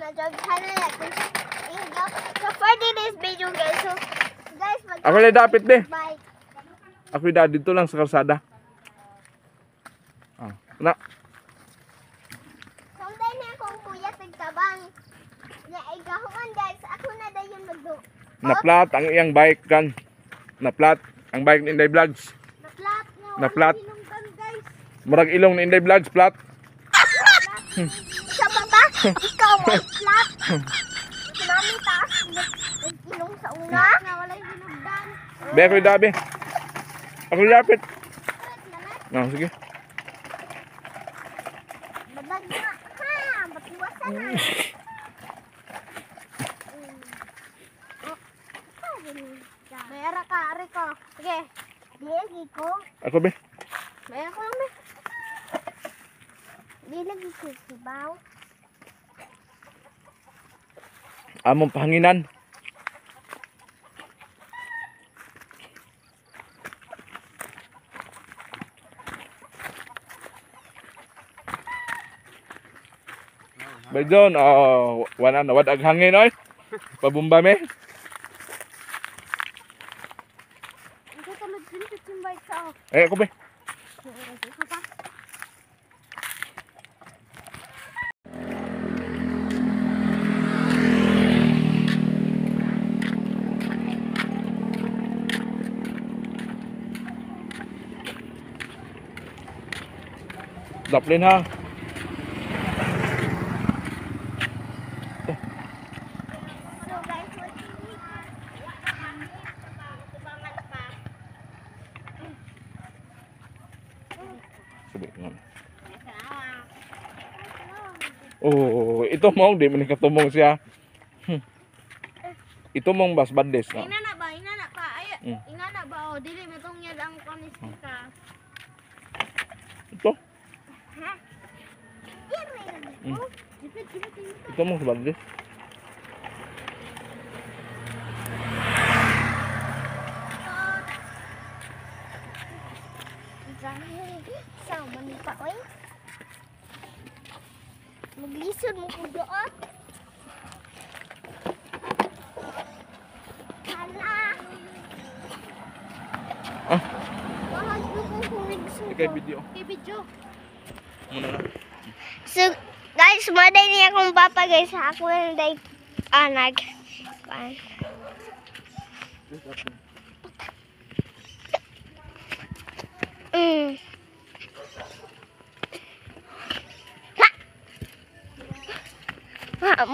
na jog channel natin. So for today's video guys, so guys, Ako na dapat be. bike. Ako na dito lang sa kalsada. Ah, na. So dahil na akong kuya tagtabang. Na igahuan guys, ako na dahil yung magdo. Naplat ang iyang bike kan. Naplat ang bike ni Inday Vlogs. Naplat nga. Naplat. Ilonggan guys. Murag ilong ni Inday Vlogs plat. Sa baba, ikaw may flat. Mami taas, ilong sa una. Nga wala yung binugdan. Be ako na dabe. Ako na dapat. Ah, sige. Badag na. Ha, matiwasan na. Mayara ka, ari ko. Sige. Di ko. Ako be. Mayara ko lang, be. Di lagi ko sibaw. Among pahanginan. Bayjon, wala na wad ag hangin oy. Pabumba me. Ito ka mag-pinipit yung bike sa ako. Ako be. Daplin ha. So guys, tubangan pa. Sabi nga. Oh, ito mo di man katumong siya. Ito mong bas bandes na. Inana ba? Inana pa. Ay, Mm. inana ba? O, dili metong yad ang kanistika. Ito. Ha? Mm. Dipit. Ito mong bandes. Sama ni pa, oy. Maglisod mo ko doon. Hala. Ah. Mahal ko kung nagsuko. Ikay video. Kay video. Muna na. So, guys, maday niya akong papa, guys. Ako yung day, nag.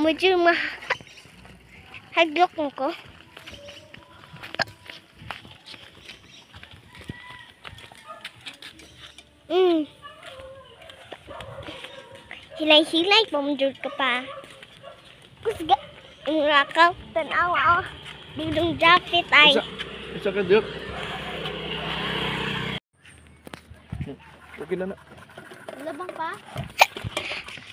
Medyo haglok ko. Hilay-hilay, pamudod ka pa. Kusga, ang rakaw, tanawa, dudong jacket ay. Isa ka dik. Okay na na. Labang pa?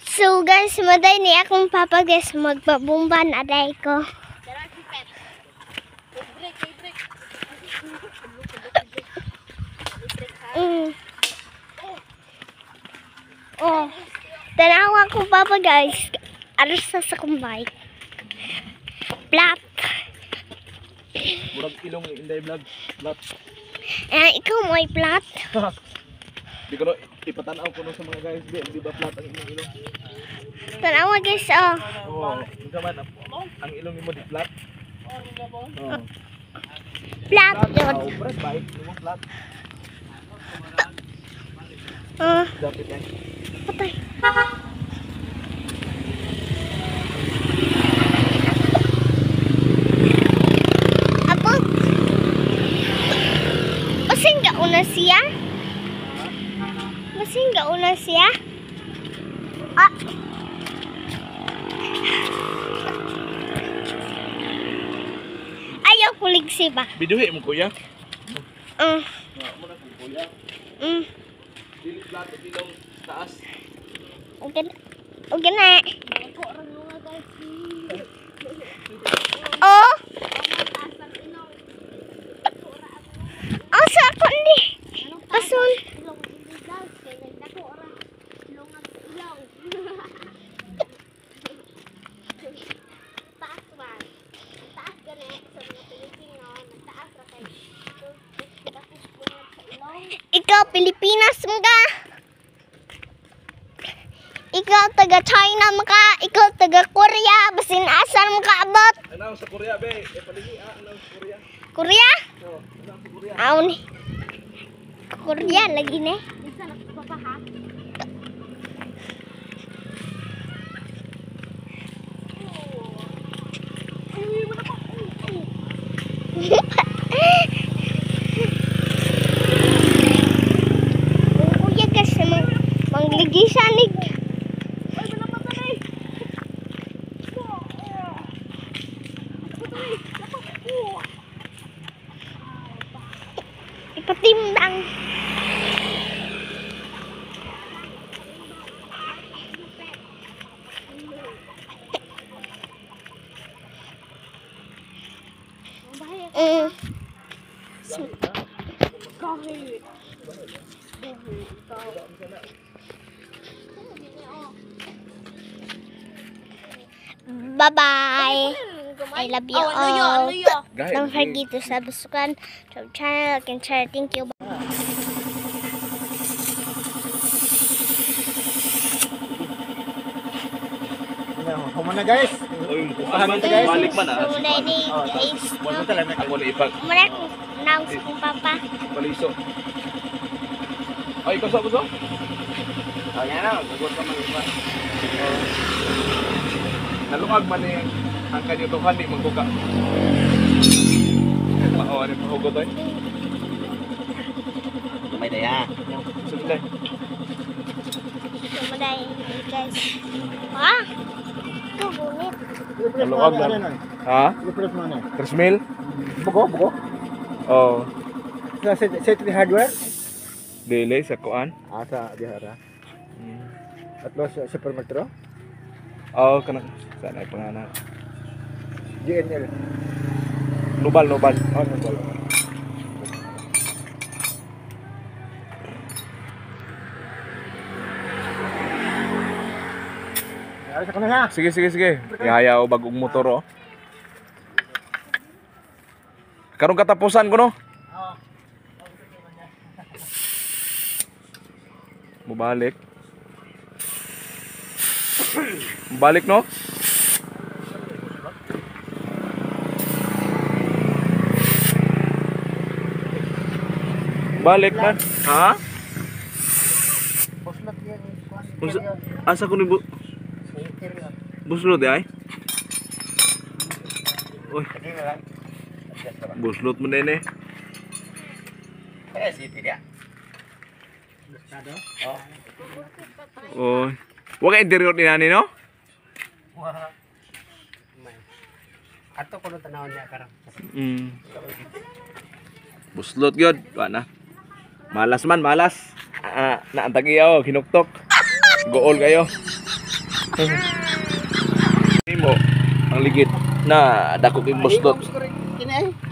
So guys, maday ni akong papa guys, magpabumban aday ko. Oh, tanawa ko papa guys, aras sa akong bike. Plat. Murag ilong ni Inday Vlog. Plat. Ikaw mo ay plat. Di ko no ipatanaw ko no sa mga guys, di ba plat ang inyong ilong? Tanawa guys, oh. Oo, unsa man ang ilong nimo di plat? Oo. Plat Plat, yun. press bike nimo plat. Dapat yan. Patay. Apo. Masing gauna siya? Masing gauna siya? Ah. Ayaw kulig si ba? Biduhi mo kuya. Mo na kuya. Dili plat ang ilong taas. Okay na. Oh. Asa ako ni? Asun. mo ka. Ikaw taga China maka, ikaw taga Korea, basin asal mo kaabot. Ano sa Korea, be? Paligi, ano sa Korea? Korea? Oo, ano sa Korea? Aun. Korea lagi ne. Isa na papa ha. Kuya kasi mangligisan nig. Ipatimbang. Bye-bye. I love you all. Don't forget to subscribe to our channel and share. Thank you. Human na guys. Uy, Pahamin ka, guys. balik man ah. So, ready, guys. Huwag mo talaga. Ako na ipag Umanak, announce kong papa. paliso. Ay, kaso. Ah, yan na. Nagot ka man iba. Nalungag man eh. Ang kanyo tuhan, di magbuka. Oo, ano yung pahugot eh? May daya. Sundai. Sumaday, guys. Ah! Ito, gunit. Nalungag lang. Ha? Refresh mo na. 3,000? Bugo. Oo. Sa set hardware? Dili sa kuan. Sa Bihara. At lo sa Super Metro? Oo, kanang sana ay pangalan. GNL. Nubal. Oh, nabal. Ayos ako na ha. Sige. Ihaya o bagong motor oh. Karong katapusan ko no. Mubalik no? Balik man. Ha? Boslat yan. Asa ko ni buslot ay? Uy, buslot mo din eh. City dia. Uy. Huwag ka interior ni nani no? Ato ko nung tanawin niya karang. Buslot yun. Wala na. Malas. Naantag iyo, kinuktok. Gool kayo. Mo ang ligid na dakog yung buslot.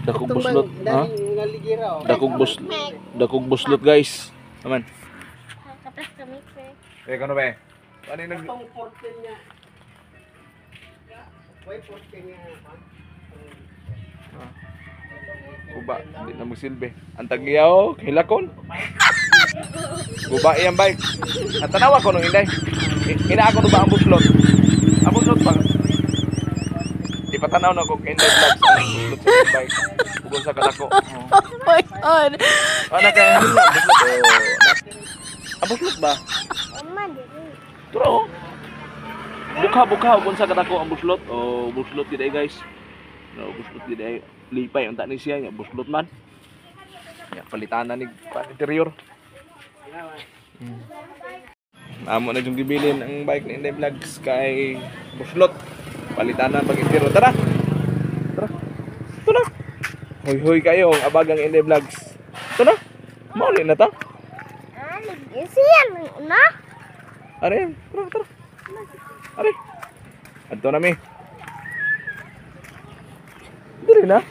Dakog buslot. Ha? Dakog buslot guys. Naman. Kaplas kami, sir. Eh, kano ba eh? Ano yung nag... Uba, hindi na magsilbi. Ang tagiyaw, hilakon. Uba iyang bike. At tanawa ko nung inday. Ina ako nung ba ang buslot? Ang buslot ba? Ipatanaw na ko kay inday vlogs ang buslot sa iyang bike. Bukod sa kalako. Oh my God. Ano kaya ang buslot? Ang buslot ba? Oma, dili. Turo. Bukha kung sa kalako ang buslot. Oh, buslot gid guys. No, buslot gid ay lipay ang tani siya, buslot man. Ya palitan na ni interior. Amo na yung gibilin ang bike ni Inday Vlogs kay buslot. Palitan na pag interior. Tara. Ito na. Hoy kayo ang abagang Inday Vlogs. Ito na. Mauli na ta. Siyan, na? Are, tara. Are. Adto na mi. Dili na.